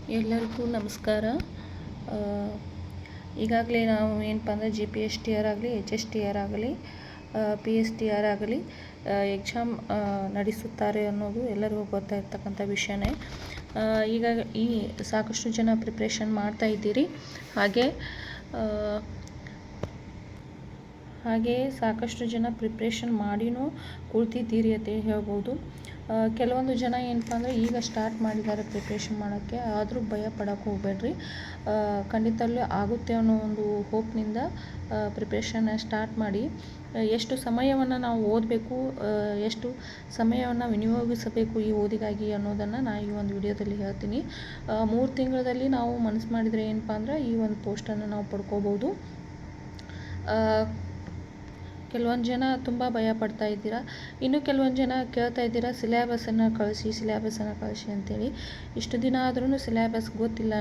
ಎಲ್ಲರಿಗೂ ನಮಸ್ಕಾರ. ಈಗಾಗಲೇ ನಾವು ಏನಪ್ಪ ಅಂದರೆ GPSTR ಆಗಲಿ HSTR ಆಗಲಿ PSTR ಆಗಲಿ ಎಕ್ಸಾಮ್ ನಡೆಸುತ್ತಾರೆ ಅನ್ನೋದು ಎಲ್ಲರಿಗೂ ಗೊತ್ತಾಗಿರ್ತಕ್ಕಂಥ ವಿಷಯನೇ. ಈಗ ಈ ಸಾಕಷ್ಟು ಜನ ಪ್ರಿಪ್ರೇಷನ್ ಮಾಡ್ತಾ ಇದ್ದೀರಿ, ಹಾಗೆ ಸಾಕಷ್ಟು ಜನ ಪ್ರಿಪ್ರೇಷನ್ ಮಾಡಿನೂ ಕುಳಿತಿದ್ದೀರಿ ಅಂತ ಹೇಳ್ಬೋದು. ಕೆಲವೊಂದು ಜನ ಏನಪ್ಪ ಅಂದರೆ ಈಗ ಸ್ಟಾರ್ಟ್ ಮಾಡಿದ್ದಾರೆ ಪ್ರಿಪ್ರೇಷನ್ ಮಾಡೋಕ್ಕೆ, ಆದರೂ ಭಯ ಪಡೋಕ್ಕೆ ಹೋಗಬೇಡ್ರಿ. ಖಂಡಿತಲ್ಲೂ ಆಗುತ್ತೆ ಅನ್ನೋ ಒಂದು ಹೋಪ್ನಿಂದ ಪ್ರಿಪ್ರೇಷನ್ ಸ್ಟಾರ್ಟ್ ಮಾಡಿ. ಎಷ್ಟು ಸಮಯವನ್ನು ನಾವು ಓದಬೇಕು, ಎಷ್ಟು ಸಮಯವನ್ನು ವಿನಿಯೋಗಿಸಬೇಕು ಈ ಓದಿಗಾಗಿ ಅನ್ನೋದನ್ನು ನಾನು ಈ ಒಂದು ವಿಡಿಯೋದಲ್ಲಿ ಹೇಳ್ತೀನಿ. 3 ತಿಂಗಳಲ್ಲಿ ನಾವು ಮನಸ್ಸು ಮಾಡಿದರೆ ಏನಪ್ಪ ಅಂದರೆ ಈ ಒಂದು ಪೋಸ್ಟನ್ನು ನಾವು ಪಡ್ಕೋಬೋದು. ಕೆಲವೊಂದು ಜನ ತುಂಬ ಭಯ ಪಡ್ತಾ ಇದ್ದೀರಾ, ಇನ್ನು ಕೆಲವೊಂದು ಜನ ಕೇಳ್ತಾ ಇದ್ದೀರಾ ಸಿಲೆಬಸನ್ನು ಕಳಿಸಿ ಅಂತೇಳಿ. ಇಷ್ಟು ದಿನ ಆದ್ರೂ ಸಿಲೆಬಸ್ ಗೊತ್ತಿಲ್ಲ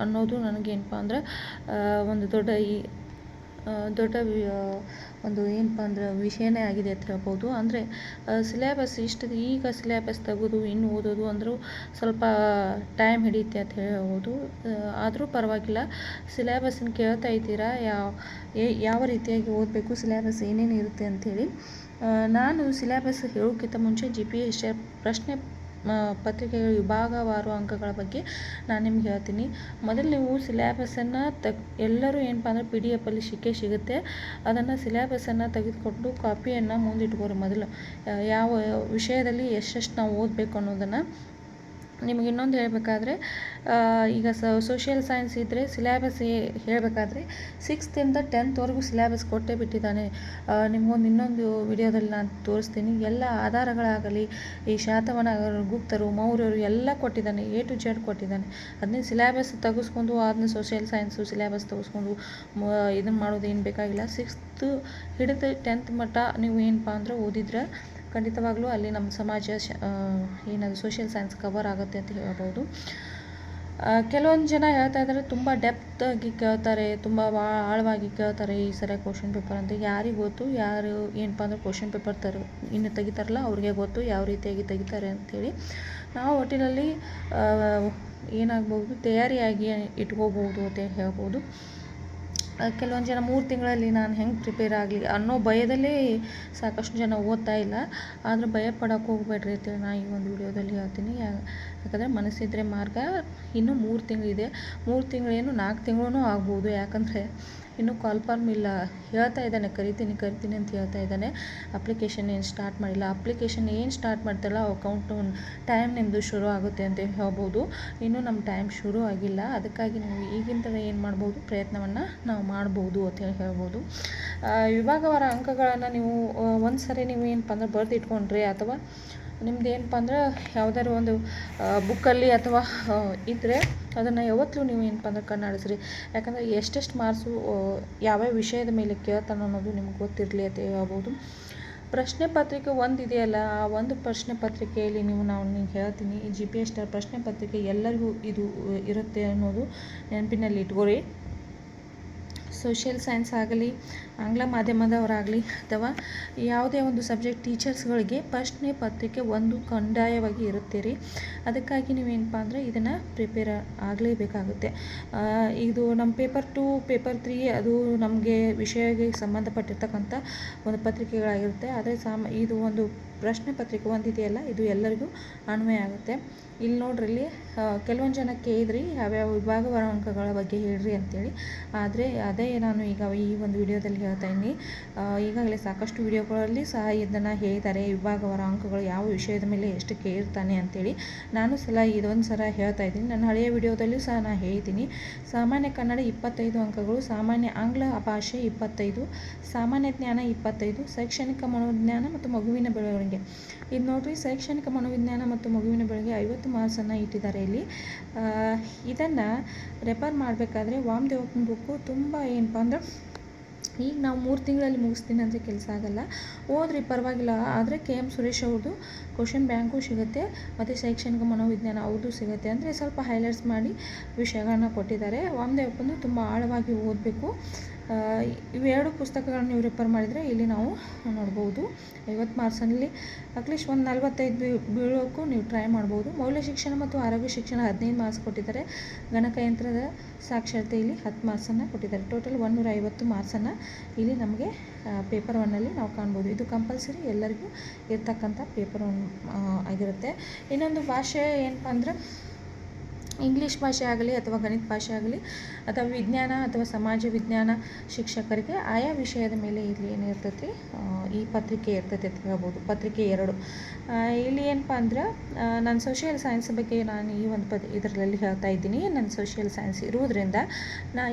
ಅನ್ನೋದು ನನಗೇನಪ್ಪ ಅಂದ್ರೆ ಒಂದು ದೊಡ್ಡ ಒಂದು ಏನಪ್ಪ ಅಂದ್ರೆ ವಿಷಯನೇ ಆಗಿದೆ ಅಂತ ಹೇಳ್ಬೋದು. ಅಂದರೆ ಸಿಲೆಬಸ್ ಈಗ ಸಿಲೆಬಸ್ ತೆಗೆದು ಇನ್ನು ಓದೋದು ಅಂದರೂ ಸ್ವಲ್ಪ ಟೈಮ್ ಹಿಡಿಯುತ್ತೆ ಅಂತ ಹೇಳ್ಬೋದು. ಆದರೂ ಪರವಾಗಿಲ್ಲ, ಸಿಲೆಬಸ್ಸನ್ನು ಕೇಳ್ತಾ ಇದ್ದೀರಾ ಯಾವ ರೀತಿಯಾಗಿ ಓದಬೇಕು, ಸಿಲೆಬಸ್ ಏನೇನು ಇರುತ್ತೆ ಅಂಥೇಳಿ. ನಾನು ಸಿಲೆಬಸ್ ಹೇಳೋಕ್ಕಿಂತ ಮುಂಚೆ GPSTR ಪ್ರಶ್ನೆ ಪತ್ರಿಕೆಗಳ ವಿಭಾಗವಾರು ಅಂಕಗಳ ಬಗ್ಗೆ ನಾನು ನಿಮ್ಗೆ ಹೇಳ್ತೀನಿ. ಮೊದಲು ನೀವು ಸಿಲೆಬಸನ್ನು ಎಲ್ಲರೂ ಏನಪ್ಪ ಅಂದರೆ PDF ಸಿಗುತ್ತೆ. ಅದನ್ನು ಸಿಲೆಬಸನ್ನು ತೆಗೆದುಕೊಂಡು ಕಾಪಿಯನ್ನು ಮುಂದಿಟ್ಕೋರಿ. ಮೊದಲು ಯಾವ ವಿಷಯದಲ್ಲಿ ಎಷ್ಟೆಷ್ಟು ನಾವು ಓದಬೇಕು ಅನ್ನೋದನ್ನು. ನಿಮಗೆ ಇನ್ನೊಂದು ಹೇಳಬೇಕಾದ್ರೆ, ಈಗ ಸೋಷಿಯಲ್ ಸೈನ್ಸ್ ಇದ್ದರೆ ಸಿಲೆಬಸ್ ಹೇಳಬೇಕಾದ್ರೆ 6th ಇಂದ 10th ಸಿಲೆಬಸ್ ಕೊಟ್ಟೇ ಬಿಟ್ಟಿದ್ದಾನೆ. ನಿಮಗೊಂದು ಇನ್ನೊಂದು ವಿಡಿಯೋದಲ್ಲಿ ನಾನು ತೋರಿಸ್ತೀನಿ. ಎಲ್ಲ ಆಧಾರಗಳಾಗಲಿ, ಈ ಶಾತವಾಹನ, ಗುಪ್ತರು, ಮೌರ್ಯರು ಎಲ್ಲ ಕೊಟ್ಟಿದ್ದಾನೆ, A to Z ಕೊಟ್ಟಿದ್ದಾನೆ. ಅದನ್ನೇ ಸಿಲೆಬಸ್ ತೆಗೆಸ್ಕೊಂಡು ಅದನ್ನ ಸೋಷಿಯಲ್ ಸೈನ್ಸು ಸಿಲೆಬಸ್ ತೆಗೆಸ್ಕೊಂಡು ಇದನ್ನು ಮಾಡೋದು ಏನು ಬೇಕಾಗಿಲ್ಲ. 6th ಹಿಡಿದು 10th ಮಟ್ಟ ನೀವು ಏನಪ್ಪ ಅಂದರೆ ಓದಿದ್ರೆ ಖಂಡಿತವಾಗ್ಲೂ ಅಲ್ಲಿ ನಮ್ಮ ಸಮಾಜ ಏನದು ಸೋಷಿಯಲ್ ಸೈನ್ಸ್ ಕವರ್ ಆಗುತ್ತೆ ಅಂತ ಹೇಳ್ಬೋದು. ಕೆಲವೊಂದು ಜನ ಹೇಳ್ತಾ ಇದ್ದಾರೆ ತುಂಬ ಡೆಪ್ತ್ ಆಗಿ ಕೇಳ್ತಾರೆ, ತುಂಬ ಆಳವಾಗಿ ಕೇಳ್ತಾರೆ ಈ ಸರಿ ಕ್ವಶನ್ ಪೇಪರ್ ಅಂತ. ಯಾರಿಗೆ ಗೊತ್ತು, ಯಾರು ಏನಪ್ಪ ಅಂದ್ರೆ ಕ್ವಶನ್ ಪೇಪರ್ ಇನ್ನು ತೆಗಿತಾರಲ್ಲ ಅವ್ರಿಗೆ ಗೊತ್ತು ಯಾವ ರೀತಿಯಾಗಿ ತೆಗಿತಾರೆ ಅಂಥೇಳಿ. ನಾವು ಒಟ್ಟಿನಲ್ಲಿ ಏನಾಗ್ಬೋದು, ತಯಾರಿಯಾಗಿ ಇಟ್ಕೋಬೋದು ಅಂತ ಹೇಳ್ಬೋದು. ಕೆಲವೊಂದು ಜನ 3 ತಿಂಗಳಲ್ಲಿ ನಾನು ಹೆಂಗೆ ಪ್ರಿಪೇರ್ ಆಗಲಿ ಅನ್ನೋ ಭಯದಲ್ಲೇ ಸಾಕಷ್ಟು ಜನ ಓದ್ತಾ ಇಲ್ಲ. ಆದರೆ ಭಯ ಪಡೋಕ್ಕೆ ಹೋಗಬೇಡ್ರಿ ಅಂತೇಳಿ ನಾನು ಈ ಒಂದು ವಿಡಿಯೋದಲ್ಲಿ ಹೇಳ್ತೀನಿ. ಯಾಕಂದರೆ ಮನಸ್ಸಿದ್ರೆ ಮಾರ್ಗ. ಇನ್ನೂ 3 ತಿಂಗಳಿದೆ. 3 ತಿಂಗಳೇನು 4 ತಿಂಗಳೂ ಆಗ್ಬೋದು. ಯಾಕಂದರೆ ಇನ್ನೂ ಕಾಲ್ಫಾರ್ಮ್ ಇಲ್ಲ. ಹೇಳ್ತಾ ಇದ್ದಾನೆ ಕರಿತೀನಿ ಅಂತ ಹೇಳ್ತಾ ಇದ್ದಾನೆ. ಅಪ್ಲಿಕೇಶನ್ ಏನು ಸ್ಟಾರ್ಟ್ ಮಾಡಿಲ್ಲ. ಅಪ್ಲಿಕೇಶನ್ ಏನು ಸ್ಟಾರ್ಟ್ ಮಾಡ್ತಾರಲ್ಲ ಅಕೌಂಟು ಟೈಮ್ ನಿಮ್ಮದು ಶುರು ಆಗುತ್ತೆ ಅಂತ ಹೇಳ್ಬೋದು. ಇನ್ನೂ ನಮ್ಮ ಟೈಮ್ ಶುರು ಆಗಿಲ್ಲ. ಅದಕ್ಕಾಗಿ ನೀವು ಈಗಿಂದಲೇ ಏನು ಮಾಡ್ಬೋದು, ಪ್ರಯತ್ನವನ್ನು ನಾವು ಮಾಡ್ಬೋದು ಅಂತ ಹೇಳ್ಬೋದು. ವಿಭಾಗವಾರ ಅಂಕಗಳನ್ನು ನೀವು ಒಂದು ಸರಿ ನೀವು ಏನಪ್ಪ ಅಂದ್ರೆ ಬರೆದು ಇಟ್ಕೊಂಡ್ರಿ, ಅಥವಾ ನಿಮ್ದು ಏನಪ್ಪ ಅಂದ್ರೆ ಯಾವುದಾದ್ರು ಒಂದು ಬುಕ್ಕಲ್ಲಿ ಅಥವಾ ಇದ್ದರೆ ಅದನ್ನು ಯಾವತ್ತೂ ನೀವು ಏನಪ್ಪ ಅಂದ್ರೆ ಕಣ್ಣಾಡಿಸ್ರಿ. ಯಾಕಂದರೆ ಎಷ್ಟೆಷ್ಟು ಮಾರ್ಕ್ಸು ಯಾವ್ಯಾವ ವಿಷಯದ ಮೇಲೆ ಕೇಳ್ತಾನೆ ಅನ್ನೋದು ನಿಮ್ಗೆ ಗೊತ್ತಿರಲಿ ಅಂತ ಹೇಳ್ಬೋದು. ಪ್ರಶ್ನೆ ಪತ್ರಿಕೆ ಇದೆಯಲ್ಲ, ಆ ಒಂದು ಪ್ರಶ್ನೆ ಪತ್ರಿಕೆಯಲ್ಲಿ ನಾನು ನಿಮ್ಗೆ ಹೇಳ್ತೀನಿ, ಈ GPSTR ಪ್ರಶ್ನೆ ಪತ್ರಿಕೆ ಎಲ್ಲರಿಗೂ ಇದು ಇರುತ್ತೆ ಅನ್ನೋದು ನೆನಪಿನಲ್ಲಿ ಇಟ್ಕೋರಿ. ಸೋಷಿಯಲ್ ಸೈನ್ಸ್ ಆಗಲಿ, ಆಂಗ್ಲ ಮಾಧ್ಯಮದವರಾಗಲಿ, ಅಥವಾ ಯಾವುದೇ ಒಂದು ಸಬ್ಜೆಕ್ಟ್ ಟೀಚರ್ಸ್ಗಳಿಗೆ ಪ್ರಶ್ನೆ ಪತ್ರಿಕೆ ಕಡ್ಡಾಯವಾಗಿ ಇರುತ್ತೆ ರೀ. ಅದಕ್ಕಾಗಿ ನೀವೇನಪ್ಪ ಅಂದರೆ ಇದನ್ನು ಪ್ರಿಪೇರ್ ಆಗಲೇಬೇಕಾಗುತ್ತೆ. ಇದು ನಮ್ಮ ಪೇಪರ್ 2, ಪೇಪರ್ 3 ಅದು ನಮಗೆ ವಿಷಯಕ್ಕೆ ಸಂಬಂಧಪಟ್ಟಿರ್ತಕ್ಕಂಥ ಒಂದು ಪತ್ರಿಕೆಗಳಾಗಿರುತ್ತೆ. ಆದರೆ ಇದು ಒಂದು ಪ್ರಶ್ನೆ ಪತ್ರಿಕೆ ಇದೆಯಲ್ಲ, ಇದು ಎಲ್ಲರಿಗೂ ಅನ್ವಯ ಆಗುತ್ತೆ. ಇಲ್ಲಿ ನೋಡ್ರಿ, ಇಲ್ಲಿ ಕೆಲವೊಂದು ಜನ ಕೇಳಿದ್ರಿ ಯಾವ್ಯಾವ ವಿಭಾಗವಾರ ಅಂಕಗಳ ಬಗ್ಗೆ ಹೇಳ್ರಿ ಅಂತೇಳಿ. ಆದರೆ ಅದೇ ನಾನು ಈಗ ಈ ಒಂದು ವಿಡಿಯೋದಲ್ಲಿ ಹೇಳ್ತಾ ಇದ್ದೀನಿ. ಈಗಾಗಲೇ ಸಾಕಷ್ಟು ವಿಡಿಯೋಗಳಲ್ಲಿ ಸಹ ಇದನ್ನು ಹೇಳಿದ್ದಾರೆ, ವಿಭಾಗವಾರ ಅಂಕಗಳು ಯಾವ ವಿಷಯದ ಮೇಲೆ ಎಷ್ಟು ಕೇಳ್ತಾನೆ ಅಂತೇಳಿ. ನಾನು ಇದೊಂದು ಸಲ ಹೇಳ್ತಾ ಇದ್ದೀನಿ. ನನ್ನ ಹಳೆಯ ವಿಡಿಯೋದಲ್ಲೂ ಸಹ ನಾನು ಹೇಳ್ತೀನಿ. ಸಾಮಾನ್ಯ ಕನ್ನಡ 25 ಅಂಕಗಳು, ಸಾಮಾನ್ಯ ಆಂಗ್ಲ ಭಾಷೆ 25, ಸಾಮಾನ್ಯ ಜ್ಞಾನ 25, ಶೈಕ್ಷಣಿಕ ಮನೋವಿಜ್ಞಾನ ಮತ್ತು ಮಗುವಿನ ಬೆಳವಣಿಗೆ. ಇದು ನೋಡ್ರಿ, ಶೈಕ್ಷಣಿಕ ಮನೋವಿಜ್ಞಾನ ಮತ್ತು ಮಗುವಿನ ಬೆಳವಣಿಗೆ 50 ಮಾರ್ಕ್ಸನ್ನು ಇಟ್ಟಿದ್ದಾರೆ ಇಲ್ಲಿ. ಇದನ್ನು ರೆಫರ್ ಮಾಡಬೇಕಾದ್ರೆ ವಾಮದೇವಪ್ಪನ ಬುಕ್ಕು ತುಂಬ ಏನಪ್ಪ ಅಂದ್ರೆ, ಈಗ ನಾವು 3 ತಿಂಗಳಲ್ಲಿ ಮುಗಿಸ್ತೀನಿ ಅಂದರೆ ಕೆಲಸ ಆಗಲ್ಲ. ಓದ್ರಿ ಪರವಾಗಿಲ್ಲ. ಆದರೆ KM ಸುರೇಶ್ ಅವ್ರದ್ದು ಕ್ವಶನ್ ಬ್ಯಾಂಕು ಸಿಗುತ್ತೆ, ಮತ್ತು ಶೈಕ್ಷಣಿಕ ಮನೋವಿಜ್ಞಾನ ಅವ್ರದ್ದು ಸಿಗುತ್ತೆ. ಅಂದರೆ ಸ್ವಲ್ಪ ಹೈಲೈಟ್ಸ್ ಮಾಡಿ ವಿಷಯಗಳನ್ನ ಕೊಟ್ಟಿದ್ದಾರೆ. ವಾಮದೇವಪ್ಪಂದು ತುಂಬ ಆಳವಾಗಿ ಓದಬೇಕು. ಇವೆರಡು ಪುಸ್ತಕಗಳನ್ನು ನೀವು ರೆಫರ್ ಮಾಡಿದರೆ ಇಲ್ಲಿ ನಾವು ನೋಡ್ಬೋದು. 50 ಮಾರ್ಕ್ಸಲ್ಲಿ ಅಟ್ಲೀಸ್ಟ್ ಒಂದು 45 ಬೀಳೋಕ್ಕೂ ನೀವು ಟ್ರೈ ಮಾಡ್ಬೋದು. ಮೌಲ್ಯ ಶಿಕ್ಷಣ ಮತ್ತು ಆರೋಗ್ಯ ಶಿಕ್ಷಣ 15 ಮಾರ್ಕ್ಸ್ ಕೊಟ್ಟಿದ್ದಾರೆ. ಗಣಕಯಂತ್ರದ ಸಾಕ್ಷರತೆಯಲ್ಲಿ 10 ಮಾರ್ಕ್ಸನ್ನು ಕೊಟ್ಟಿದ್ದಾರೆ. ಟೋಟಲ್ 150 ಮಾರ್ಕ್ಸನ್ನು ಇಲ್ಲಿ ನಮಗೆ ಪೇಪರ್ 1ನಲ್ಲಿ ನಾವು ಕಾಣ್ಬೋದು. ಇದು ಕಂಪಲ್ಸರಿ ಎಲ್ಲರಿಗೂ ಇರ್ತಕ್ಕಂಥ ಪೇಪರ್ 1 ಆಗಿರುತ್ತೆ. ಇನ್ನೊಂದು ಭಾಷೆ ಏನಪ್ಪ ಅಂದ್ರೆ ಇಂಗ್ಲೀಷ್ ಭಾಷೆ ಆಗಲಿ ಅಥವಾ ಗಣಿತ ಭಾಷೆ ಆಗಲಿ ಅಥವಾ ವಿಜ್ಞಾನ ಅಥವಾ ಸಮಾಜ ವಿಜ್ಞಾನ ಶಿಕ್ಷಕರಿಗೆ ಆಯಾ ವಿಷಯದ ಮೇಲೆ ಇಲ್ಲಿ ಏನಿರ್ತೈತಿ ಈ ಪತ್ರಿಕೆ ಇರ್ತೈತಿ ಅಂತ ಹೇಳ್ಬೋದು. ಪತ್ರಿಕೆ 2 ಇಲ್ಲಿ ಏನಪ್ಪ ಅಂದ್ರೆ ನಾನು ಸೋಷಿಯಲ್ ಸೈನ್ಸ್ ಬಗ್ಗೆ ನಾನು ಈ ಒಂದು ಇದರಲ್ಲಿ ಹೇಳ್ತಾ ಇದ್ದೀನಿ. ನನ್ನ ಸೋಷಿಯಲ್ ಸೈನ್ಸ್ ಇರುವುದರಿಂದ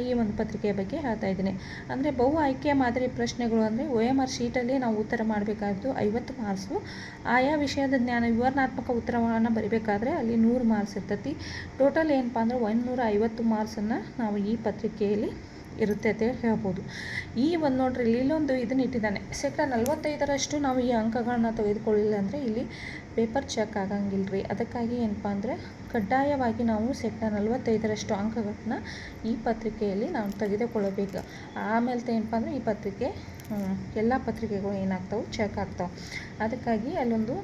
ಈ ಒಂದು ಪತ್ರಿಕೆಯ ಬಗ್ಗೆ ಹೇಳ್ತಾ ಇದ್ದೀನಿ. ಅಂದರೆ ಬಹು ಆಯ್ಕೆಯ ಮಾದರಿ ಪ್ರಶ್ನೆಗಳು ಅಂದರೆ OMR ಶೀಟಲ್ಲಿ ನಾವು ಉತ್ತರ ಮಾಡಬೇಕಾದ್ದು 50 ಮಾರ್ಕ್ಸು. ಆಯಾ ವಿಷಯದ ಜ್ಞಾನ ವಿವರಣಾತ್ಮಕ ಉತ್ತರವನ್ನು ಬರೀಬೇಕಾದ್ರೆ ಅಲ್ಲಿ 100 ಮಾರ್ಕ್ಸ್ ಇರ್ತೈತಿ. ಟೋಟಲ್ ಏನಪ್ಪ ಅಂದ್ರೆ 150 ಮಾರ್ಕ್ಸನ್ನು ನಾವು ಈ ಪತ್ರಿಕೆಯಲ್ಲಿ ಇರುತ್ತೆ ಅಂತ ಹೇಳ್ಬೋದು. ಈ ಒಂದು ನೋಡ್ರಿ ಇಲ್ಲೊಂದು ಇದನ್ನ ಇಟ್ಟಿದ್ದಾನೆ. 45% ನಾವು ಈ ಅಂಕಗಳನ್ನ ತೆಗೆದುಕೊಳ್ಳಿಲ್ಲ ಅಂದರೆ ಇಲ್ಲಿ ಪೇಪರ್ ಚೆಕ್ ಆಗಂಗಿಲ್ಲ ರೀ. ಅದಕ್ಕಾಗಿ ಏನಪ್ಪ ಅಂದರೆ ಕಡ್ಡಾಯವಾಗಿ ನಾವು 45% ಅಂಕಗಳನ್ನ ಈ ಪತ್ರಿಕೆಯಲ್ಲಿ ನಾವು ತೆಗೆದುಕೊಳ್ಳಬೇಕು. ಆಮೇಲೆ ಏನಪ್ಪ ಅಂದರೆ ಈ ಪತ್ರಿಕೆ ಎಲ್ಲ ಪತ್ರಿಕೆಗಳು ಏನಾಗ್ತಾವೆ ಚೆಕ್ ಆಗ್ತಾವೆ. ಅದಕ್ಕಾಗಿ ಅಲ್ಲೊಂದು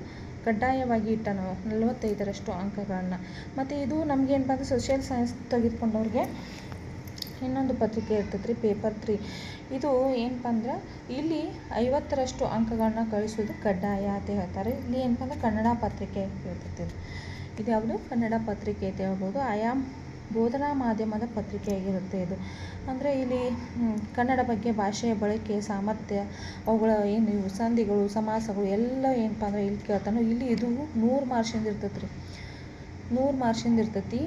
ಕಡ್ಡಾಯವಾಗಿ ಇಟ್ಟ ನಾವು 45% ಅಂಕಗಳನ್ನು. ಮತ್ತು ಇದು ನಮಗೇನಪ್ಪ ಅಂದರೆ ಸೋಷಿಯಲ್ ಸೈನ್ಸ್ ತೆಗೆದುಕೊಂಡವ್ರಿಗೆ ಇನ್ನೊಂದು ಪತ್ರಿಕೆ ಇರ್ತೈತೆ ರೀ, ಪೇಪರ್ 3. ಇದು ಏನಪ್ಪ ಅಂದ್ರೆ ಇಲ್ಲಿ 50% ಅಂಕಗಳನ್ನ ಗಳಿಸೋದು ಕಡ್ಡಾಯ ಅಂತ ಹೇಳ್ತಾರೆ. ಇಲ್ಲಿ ಏನಪ್ಪ ಅಂದ್ರೆ ಕನ್ನಡ ಪತ್ರಿಕೆ ಇರ್ತೈತೆ. ಇದು ಯಾವುದು ಕನ್ನಡ ಪತ್ರಿಕೆ ಅಂತ ಹೇಳ್ಬೋದು. ಆಯಾ ಬೋಧನಾ ಮಾಧ್ಯಮದ ಪತ್ರಿಕೆಯಾಗಿರುತ್ತೆ ಇದು. ಅಂದರೆ ಇಲ್ಲಿ ಕನ್ನಡ ಬಗ್ಗೆ ಭಾಷೆಯ ಬಳಕೆ ಸಾಮರ್ಥ್ಯ ಅವುಗಳ ಏನು ಸಂಧಿಗಳು ಸಮಾಸಗಳು ಎಲ್ಲ ಏನಪ್ಪ ಅಂದರೆ ಇಲ್ಲಿ ಕೇಳ್ತಾನೋ. ಇಲ್ಲಿ ಇದು 100 ಮಾರ್ಕ್ಸಿಂದ ಇರ್ತೈತೆ ರೀ. 100 ಮಾರ್ಕ್ಸಿಂದ ಇರ್ತೈತಿ.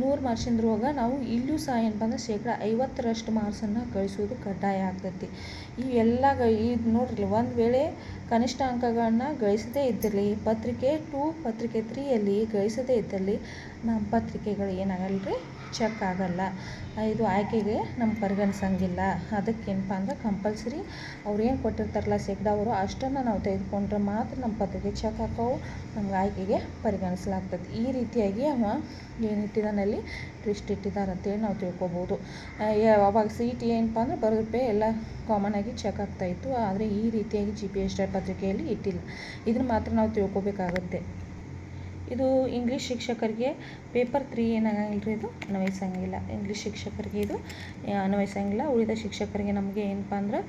100 ಮಾರ್ಕ್ಸಿಂದ್ರುವಾಗ ನಾವು ಇಲ್ಲೂ ಸಹ ಏನಪ್ಪ ಅಂದ್ರೆ 50% ಮಾರ್ಕ್ಸನ್ನು ಗಳಿಸೋದು ಕಡ್ಡಾಯ ಆಗ್ತೈತಿ. ಇವೆಲ್ಲ ಇದು ನೋಡ್ರಿ, ಒಂದು ವೇಳೆ ಕನಿಷ್ಠ ಅಂಕಗಳನ್ನ ಗಳಿಸದೇ ಇದ್ದಲ್ಲಿ ಪತ್ರಿಕೆ 2 ಪತ್ರಿಕೆ 3ಯಲ್ಲಿ ಗಳಿಸದೇ ಇದ್ದಲ್ಲಿ ನಮ್ಮ ಪತ್ರಿಕೆಗಳು ಏನಾಗಲ್ಲ ರೀ ಚೆಕ್ ಆಗಲ್ಲ. ಇದು ಆಯ್ಕೆಗೆ ನಮ್ಮ ಪರಿಗಣಿಸಂಗಿಲ್ಲ. ಅದಕ್ಕೇನಪ್ಪ ಅಂದ್ರೆ ಕಂಪಲ್ಸರಿ ಅವ್ರು ಏನು ಕೊಟ್ಟಿರ್ತಾರಲ್ಲ ಅವರು ಅಷ್ಟನ್ನು ನಾವು ತೆಗೆದುಕೊಂಡ್ರೆ ಮಾತ್ರ ನಮ್ಮ ಪತ್ರಿಕೆ ಚೆಕ್ ಹಾಕವು, ನಮ್ಗೆ ಆಯ್ಕೆಗೆ ಪರಿಗಣಿಸಲಾಗ್ತದೆ. ಈ ರೀತಿಯಾಗಿ ಅವ ಏನಿಟ್ಟಿದ್ದಾನಲ್ಲಿ ಟ್ವಿಸ್ಟ್ ಇಟ್ಟಿದ್ದಾರೆ ಅಂತೇಳಿ ನಾವು ತಿಳ್ಕೊಬೋದು. ಅವಾಗ CET ಏನಪ್ಪ ಅಂದ್ರೆ ಬರೋದಕ್ಕೆ ಎಲ್ಲ ಕಾಮನ್ ಆಗಿ ಚೆಕ್ ಆಗ್ತಾಯಿತ್ತು. ಆದರೆ ಈ ರೀತಿಯಾಗಿ GPST ಪತ್ರಿಕೆಯಲ್ಲಿ ಇಟ್ಟಿಲ್ಲ. ಇದನ್ನು ಮಾತ್ರ ನಾವು ತಿಳ್ಕೊಬೇಕಾಗುತ್ತೆ. ಇದು ಇಂಗ್ಲೀಷ್ ಶಿಕ್ಷಕರಿಗೆ ಪೇಪರ್ 3 ಏನಾಗಂಗಿಲ್ಲ ರೀ, ಇದು ಅನ್ವಯಿಸಂಗಿಲ್ಲ. ಇಂಗ್ಲೀಷ್ ಶಿಕ್ಷಕರಿಗೆ ಇದು ಅನ್ವಯಿಸಂಗಿಲ್ಲ. ಉಳಿದ ಶಿಕ್ಷಕರಿಗೆ ನಮಗೆ ಏನಪ್ಪ ಅಂದ್ರೆ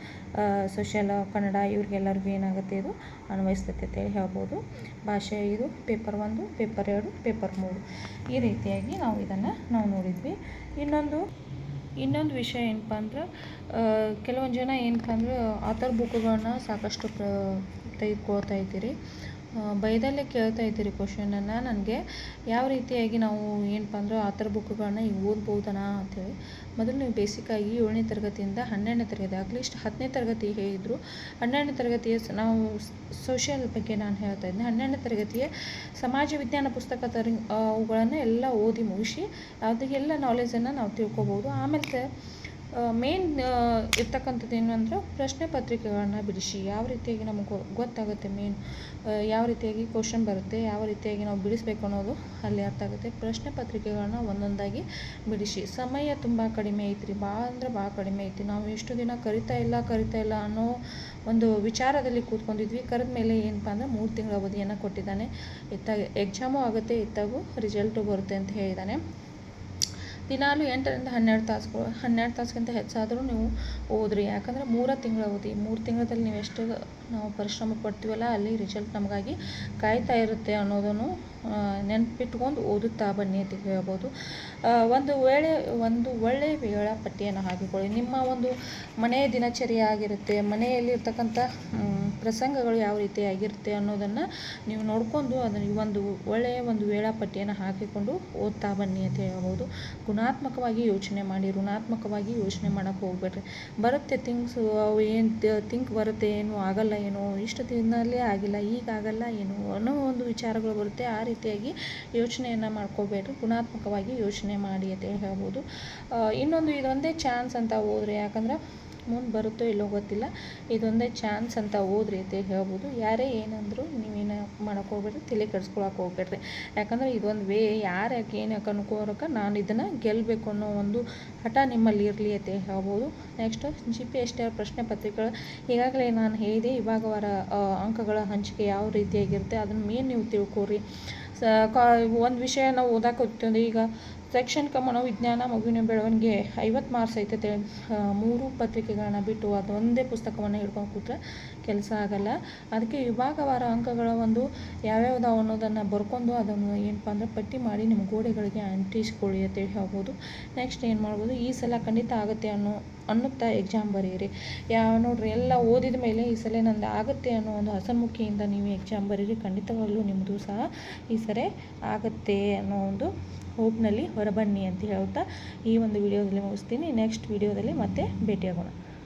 ಸೋಷಿಯಲ್ ಕನ್ನಡ ಇವ್ರಿಗೆಲ್ಲರಿಗೂ ಏನಾಗುತ್ತೆ ಇದು ಅನ್ವಯಿಸ್ತೈತೆ ಅಂತೇಳಿ ಹೇಳ್ಬೋದು. ಭಾಷೆ ಇದು ಪೇಪರ್ 1, ಪೇಪರ್ 2, ಪೇಪರ್ 3 ಈ ರೀತಿಯಾಗಿ ನಾವು ಇದನ್ನು ನೋಡಿದ್ವಿ. ಇನ್ನೊಂದು ವಿಷಯ ಏನಪ್ಪ ಅಂದ್ರೆ ಕೆಲವೊಂದು ಜನ ಏನಪ್ಪ ಅಂದ್ರೆ ಆಥರ್ ಬುಕ್ಗಳನ್ನ ಸಾಕಷ್ಟು ತೆಗೆದುಕೊಳ್ತಾ ಇದ್ದೀರಿ. ಬೈದಲ್ಲೇ ಕೇಳ್ತಾ ಇದ್ದೀರಿ ಕ್ವಶನನ್ನು ನನಗೆ. ಯಾವ ರೀತಿಯಾಗಿ ನಾವು ಏನಪ್ಪ ಅಂದ್ರೆ ಆಥರ್ ಬುಕ್ಗಳನ್ನ ಈಗ ಓದ್ಬೋದನಾ ಅಂಥೇಳಿ. ಮೊದಲು ನೀವು ಬೇಸಿಕ್ಕಾಗಿ 7ನೇ ತರಗತಿಯಿಂದ 12ನೇ ತರಗತಿ ಅಟ್ಲೀಸ್ಟ್ 10ನೇ ತರಗತಿ ಹೇಳಿದರು. 12ನೇ ತರಗತಿಯ ನಾವು ಸೋಷಿಯಲ್ ಬಗ್ಗೆ ನಾನು ಹೇಳ್ತಾ ಇದ್ದೆ. 12ನೇ ತರಗತಿಯ ಸಮಾಜ ವಿಜ್ಞಾನ ಪುಸ್ತಕ ಅವುಗಳನ್ನು ಎಲ್ಲ ಓದಿ ಮುಗಿಸಿ ಅದಕ್ಕೆಲ್ಲ ನಾಲೆಜನ್ನು ನಾವು ತಿಳ್ಕೊಬೋದು. ಆಮೇಲೆ ಮೇನ್ ಇರ್ತಕ್ಕಂಥದ್ದು ಏನು ಅಂದ್ರೆ ಪ್ರಶ್ನೆ ಪತ್ರಿಕೆಗಳನ್ನ ಬಿಡಿಸಿ ಯಾವ ರೀತಿಯಾಗಿ ನಮಗೆ ಗೊತ್ತಾಗುತ್ತೆ ಮೇನ್ ಯಾವ ರೀತಿಯಾಗಿ ಕ್ವಶನ್ ಬರುತ್ತೆ, ಯಾವ ರೀತಿಯಾಗಿ ನಾವು ಬಿಡಿಸ್ಬೇಕು ಅನ್ನೋದು ಅಲ್ಲಿ ಅರ್ಥ ಆಗುತ್ತೆ. ಪ್ರಶ್ನೆ ಪತ್ರಿಕೆಗಳನ್ನ ಒಂದೊಂದಾಗಿ ಬಿಡಿಸಿ. ಸಮಯ ತುಂಬ ಕಡಿಮೆ ಐತ್ರಿ, ಭಾಳ ಅಂದ್ರೆ ಭಾಳ ಕಡಿಮೆ ಐತಿ. ನಾವು ಎಷ್ಟು ದಿನ ಕರಿತಾ ಇಲ್ಲ ಅನ್ನೋ ಒಂದು ವಿಚಾರದಲ್ಲಿ ಕೂತ್ಕೊಂಡಿದ್ವಿ. ಕರೆದ ಮೇಲೆ ಏನಪ್ಪ ಅಂದ್ರೆ 3 ತಿಂಗಳ ಅವಧಿಯನ್ನು ಕೊಟ್ಟಿದ್ದಾನೆ. ಇತ್ತಾಗ ಎಕ್ಸಾಮು ಆಗುತ್ತೆ, ಇತ್ತಾಗೂ ರಿಸಲ್ಟು ಬರುತ್ತೆ ಅಂತ ಹೇಳಿದ್ದಾನೆ. ದಿನಾಲು 8ರಿಂದ 12 ತಾಸುಗಳು, 12 ತಾಸಿಗಿಂತ ಹೆಚ್ಚಾದರೂ ನೀವು ಓದ್ರಿ. ಯಾಕಂದರೆ 3 ತಿಂಗಳ ಅವಧಿ, 3 ತಿಂಗಳಲ್ಲಿ ನೀವು ಎಷ್ಟು ನಾವು ಪರಿಶ್ರಮ ಪಡ್ತೀವಲ್ಲ ಅಲ್ಲಿ ರಿಸಲ್ಟ್ ನಮಗಾಗಿ ಕಾಯ್ತಾ ಇರುತ್ತೆ ಅನ್ನೋದನ್ನು ನೆನಪಿಟ್ಕೊಂಡು ಓದುತ್ತಾ ಬನ್ನಿ ಅಂತ ಹೇಳ್ಬೋದು. ಒಂದು ಒಳ್ಳೆಯ ವೇಳಾಪಟ್ಟಿಯನ್ನು ಹಾಕಿಕೊಳ್ಳಿ. ನಿಮ್ಮ ಒಂದು ಮನೆಯ ದಿನಚರಿ ಆಗಿರುತ್ತೆ, ಮನೆಯಲ್ಲಿರ್ತಕ್ಕಂಥ ಪ್ರಸಂಗಗಳು ಯಾವ ರೀತಿಯಾಗಿರುತ್ತೆ ಅನ್ನೋದನ್ನು ನೀವು ನೋಡಿಕೊಂಡು ಅದನ್ನು ಒಳ್ಳೆಯ ಒಂದು ವೇಳಾಪಟ್ಟಿಯನ್ನು ಹಾಕಿಕೊಂಡು ಓದ್ತಾ ಬನ್ನಿ ಅಂತ ಹೇಳ್ಬೋದು. ಗುಣಾತ್ಮಕವಾಗಿ ಯೋಚನೆ ಮಾಡಿ, ಋಣಾತ್ಮಕವಾಗಿ ಯೋಚನೆ ಮಾಡೋಕ್ಕೆ ಹೋಗ್ಬೇಡ್ರಿ. ಬರುತ್ತೆ ಥಿಂಗ್ಸು, ಅವು ಏನು ಥಿಂಕ್ ಬರುತ್ತೆ, ಏನು ಆಗಲ್ಲ, ಏನು ಇಷ್ಟು ದಿನದಲ್ಲೇ ಆಗಿಲ್ಲ, ಈಗ ಆಗಲ್ಲ ಏನು ಅನ್ನೋ ಒಂದು ವಿಚಾರಗಳು ಬರುತ್ತೆ. ಆ ರೀತಿಯಾಗಿ ಯೋಚನೆಯನ್ನು ಮಾಡ್ಕೋಬೇಡ್ರಿ. ಗುಣಾತ್ಮಕವಾಗಿ ಯೋಚನೆ ಮಾಡಿ ಅಂತ ಹೇಳ್ಬೋದು. ಇನ್ನೊಂದು ಇದೊಂದೇ ಚಾನ್ಸ್ ಅಂತ ಹೋದ್ರೆ, ಯಾಕಂದ್ರೆ ಮುಂದೆ ಬರುತ್ತೋ ಇಲ್ಲೋ ಗೊತ್ತಿಲ್ಲ. ಇದೊಂದೇ ಚಾನ್ಸ್ ಅಂತ ಓದ್ರಿ ಅಂತ ಹೇಳ್ಬೋದು. ಯಾರೇ ಏನಂದರೂ ನೀವೇನು ಮಾಡೋಕೆ ಹೋಗ್ಬೇಡ್ರಿ, ತಲೆ ಕೆಡಿಸ್ಕೊಳಕ್ಕೆ ಹೋಗ್ಬೇಡ್ರಿ. ಯಾಕಂದರೆ ಇದೊಂದು ಯಾರು ಯಾಕೆ ಏನು ಯಾಕೆ ಅನ್ಕೋರಕ್ಕೆ ನಾನು ಇದನ್ನು ಗೆಲ್ಲಬೇಕು ಅನ್ನೋ ಒಂದು ಹಠ ನಿಮ್ಮಲ್ಲಿ ಇರಲಿ ಅಂತ ಹೇಳ್ಬೋದು. ನೆಕ್ಸ್ಟ್ GPSR ಪ್ರಶ್ನೆ ಪತ್ರಿಕೆಗಳು ಈಗಾಗಲೇ ನಾನು ಹೇಳಿದೆ. ವಿಭಾಗವಾರ ಅಂಕಗಳ ಹಂಚಿಕೆ ಯಾವ ರೀತಿಯಾಗಿರುತ್ತೆ ಅದನ್ನು ಮೇನ್ ನೀವು ತಿಳ್ಕೊರಿ. ಒಂದು ವಿಷಯ ನಾವು ಓದಕ್ಕೆ ಹೋಗ್ತೀವಿ ಈಗ ಶೈಕ್ಷಣಿಕ ಮನೋವಿಜ್ಞಾನ ಮಗುವಿನ ಬೆಳವಣಿಗೆ 50 ಮಾರ್ಕ್ಸ್ ಐತೆ 3 ಪತ್ರಿಕೆಗಳನ್ನ ಬಿಟ್ಟು ಅದೊಂದೇ ಪುಸ್ತಕವನ್ನು ಹಿಡ್ಕೊಂಡು ಕೂತ್ರೆ ಕೆಲಸ ಆಗಲ್ಲ. ಅದಕ್ಕೆ ವಿಭಾಗವಾರ ಅಂಕಗಳ ಒಂದು ಯಾವ್ಯಾವ್ದು ಅನ್ನೋದನ್ನು ಬರ್ಕೊಂಡು ಅದನ್ನು ಏನಪ್ಪ ಅಂದರೆ ಪಟ್ಟಿ ಮಾಡಿ ನಿಮ್ಮ ಗೋಡೆಗಳಿಗೆ ಅಂಟಿಸ್ಕೊಳ್ಳಿ ಅಂತ ಹೇಳ್ಬೋದು. ನೆಕ್ಸ್ಟ್ ಏನು ಮಾಡ್ಬೋದು, ಈ ಸಲ ಖಂಡಿತ ಆಗುತ್ತೆ ಅನ್ನುತ್ತಾ ಎಕ್ಸಾಮ್ ಬರೀರಿ. ನೋಡ್ರಿ ಎಲ್ಲ ಓದಿದ ಮೇಲೆ ಈ ಸಲ ನಂದು ಆಗುತ್ತೆ ಅನ್ನೋ ಒಂದು ಹಸನ್ಮುಖಿಯಿಂದ ನೀವು ಎಕ್ಸಾಮ್ ಬರೀರಿ. ಖಂಡಿತವಾಗ್ಲೂ ನಿಮ್ಮದು ಸಹ ಈ ಸರಿ ಆಗುತ್ತೆ ಅನ್ನೋ ಒಂದು ಹೋಪ್ನಲ್ಲಿ ಹೊರಬನ್ನಿ ಅಂತ ಹೇಳ್ತಾ ಈ ಒಂದು ವಿಡಿಯೋದಲ್ಲಿ ಮುಗಿಸ್ತೀನಿ. ನೆಕ್ಸ್ಟ್ ವಿಡಿಯೋದಲ್ಲಿ ಮತ್ತೆ ಭೇಟಿಯಾಗೋಣ.